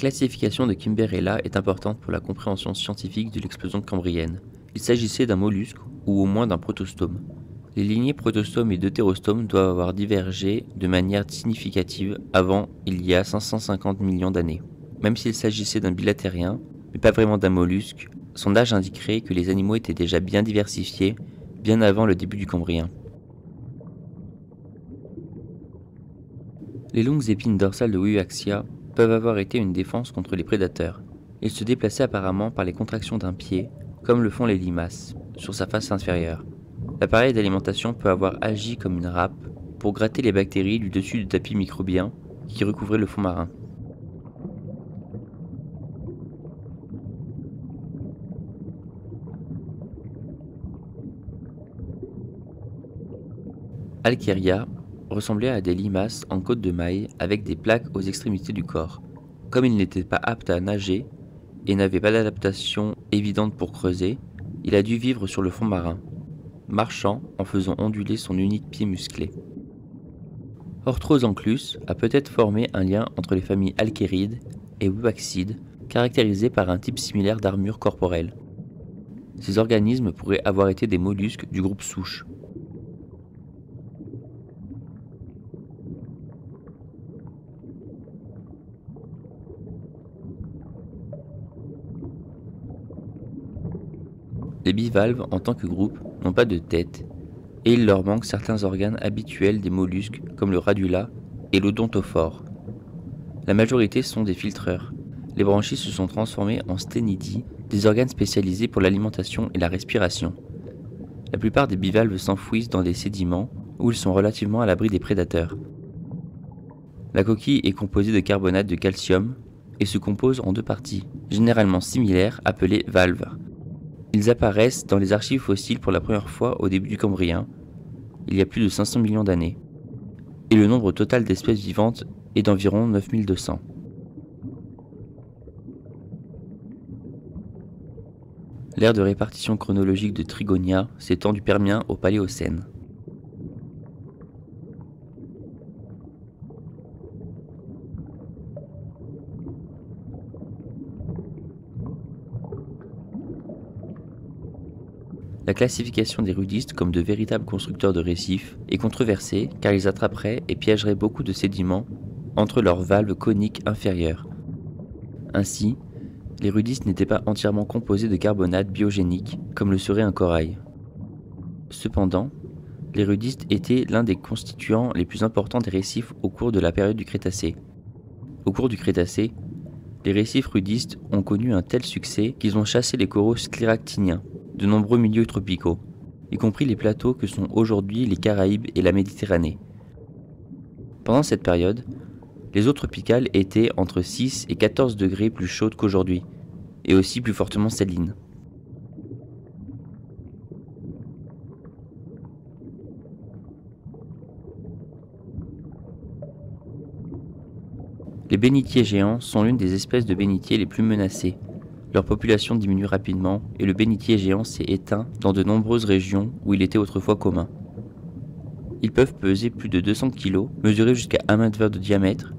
classification de Kimberella est importante pour la compréhension scientifique de l'explosion cambrienne. Il s'agissait d'un mollusque, ou au moins d'un protostome. Les lignées protostome et deutérostome doivent avoir divergé de manière significative avant il y a 550 millions d'années. Même s'il s'agissait d'un bilatérien, mais pas vraiment d'un mollusque, son âge indiquerait que les animaux étaient déjà bien diversifiés, bien avant le début du Cambrien. Les longues épines dorsales de Wiwaxia peuvent avoir été une défense contre les prédateurs. Ils se déplaçaient apparemment par les contractions d'un pied, comme le font les limaces, sur sa face inférieure. L'appareil d'alimentation peut avoir agi comme une râpe pour gratter les bactéries du dessus du tapis microbien qui recouvrait le fond marin. Alkeria ressemblait à des limaces en côte de maille avec des plaques aux extrémités du corps. Comme il n'était pas apte à nager et n'avait pas d'adaptation évidente pour creuser, il a dû vivre sur le fond marin, marchant en faisant onduler son unique pied musclé. Orthrosanclus a peut-être formé un lien entre les familles Alkérides et Wiwaxides, caractérisées par un type similaire d'armure corporelle. Ces organismes pourraient avoir été des mollusques du groupe souche. Les bivalves, en tant que groupe, n'ont pas de tête, et il leur manque certains organes habituels des mollusques comme le radula et l'odontophore. La majorité sont des filtreurs. Les branchies se sont transformées en sténidies, des organes spécialisés pour l'alimentation et la respiration. La plupart des bivalves s'enfouissent dans des sédiments où ils sont relativement à l'abri des prédateurs. La coquille est composée de carbonate de calcium et se compose en deux parties, généralement similaires, appelées valves. Ils apparaissent dans les archives fossiles pour la première fois au début du Cambrien, il y a plus de 500 millions d'années, et le nombre total d'espèces vivantes est d'environ 9200. L'aire de répartition chronologique de Trigonia s'étend du Permien au Paléocène. La classification des rudistes comme de véritables constructeurs de récifs est controversée car ils attraperaient et piégeraient beaucoup de sédiments entre leurs valves coniques inférieures. Ainsi, les rudistes n'étaient pas entièrement composés de carbonate biogénique comme le serait un corail. Cependant, les rudistes étaient l'un des constituants les plus importants des récifs au cours de la période du Crétacé. Au cours du Crétacé, les récifs rudistes ont connu un tel succès qu'ils ont chassé les coraux scléractiniens de nombreux milieux tropicaux, y compris les plateaux que sont aujourd'hui les Caraïbes et la Méditerranée. Pendant cette période, les eaux tropicales étaient entre 6 et 14 degrés plus chaudes qu'aujourd'hui, et aussi plus fortement salines. Les bénitiers géants sont l'une des espèces de bénitiers les plus menacées. Leur population diminue rapidement et le bénitier géant s'est éteint dans de nombreuses régions où il était autrefois commun. Ils peuvent peser plus de 200 kg, mesurer jusqu'à 1,20 m de diamètre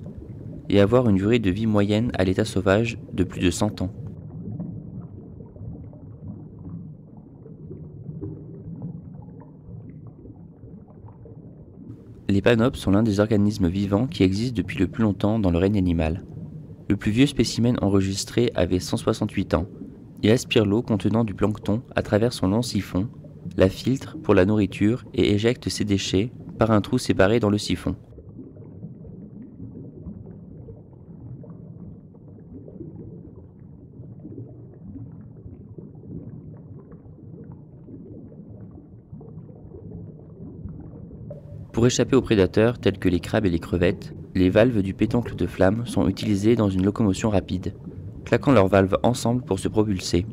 et avoir une durée de vie moyenne à l'état sauvage de plus de 100 ans. Les panopes sont l'un des organismes vivants qui existent depuis le plus longtemps dans le règne animal. Le plus vieux spécimen enregistré avait 168 ans. Il aspire l'eau contenant du plancton à travers son long siphon, la filtre pour la nourriture et éjecte ses déchets par un trou séparé dans le siphon. Pour échapper aux prédateurs tels que les crabes et les crevettes, les valves du pétoncle de flamme sont utilisées dans une locomotion rapide, claquant leurs valves ensemble pour se propulser.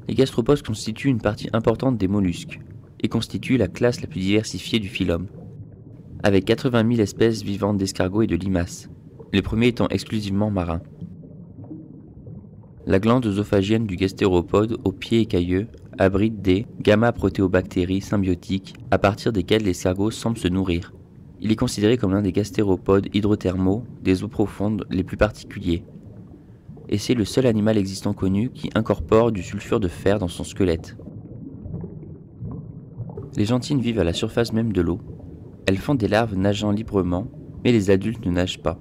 Les gastropodes constituent une partie importante des mollusques et constituent la classe la plus diversifiée du phylum. avec 80 000 espèces vivantes d'escargots et de limaces, les premiers étant exclusivement marins. La glande œsophagienne du gastéropode aux pieds écailleux abrite des gamma-protéobactéries symbiotiques à partir desquelles l'escargot semble se nourrir. Il est considéré comme l'un des gastéropodes hydrothermaux des eaux profondes les plus particuliers. Et c'est le seul animal existant connu qui incorpore du sulfure de fer dans son squelette. Les gentines vivent à la surface même de l'eau. Elles font des larves nageant librement, mais les adultes ne nagent pas,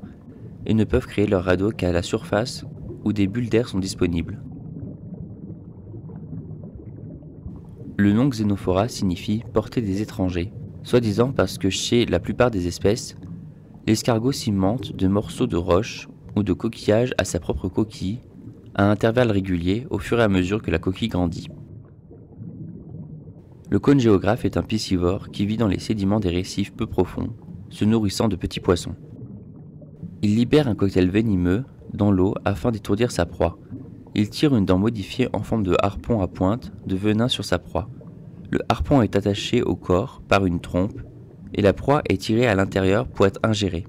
et ne peuvent créer leur radeau qu'à la surface où des bulles d'air sont disponibles. Le nom Xenophora signifie « portée des étrangers », soi-disant parce que chez la plupart des espèces, l'escargot cimente de morceaux de roche ou de coquillage à sa propre coquille, à intervalles réguliers au fur et à mesure que la coquille grandit. Le cône géographe est un piscivore qui vit dans les sédiments des récifs peu profonds, se nourrissant de petits poissons. Il libère un cocktail venimeux dans l'eau afin d'étourdir sa proie. Il tire une dent modifiée en forme de harpon à pointe de venin sur sa proie. Le harpon est attaché au corps par une trompe et la proie est tirée à l'intérieur pour être ingérée.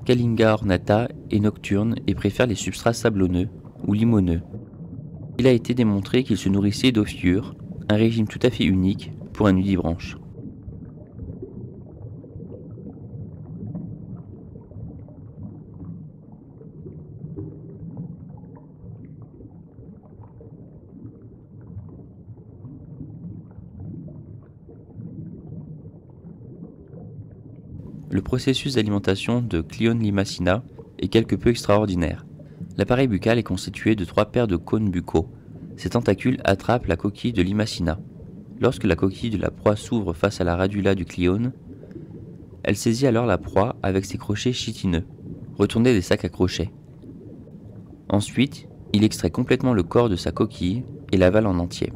Kalinga ornata est nocturne et préfère les substrats sablonneux ou limoneux. Il a été démontré qu'il se nourrissait d'ophiures, un régime tout à fait unique pour un nudibranche. Le processus d'alimentation de Clione limacina est quelque peu extraordinaire. L'appareil buccal est constitué de 3 paires de cônes buccaux. Ces tentacules attrapent la coquille de Limacina. Lorsque la coquille de la proie s'ouvre face à la radula du clione, elle saisit alors la proie avec ses crochets chitineux, retournés des sacs à crochets. Ensuite, il extrait complètement le corps de sa coquille et l'avale en entier.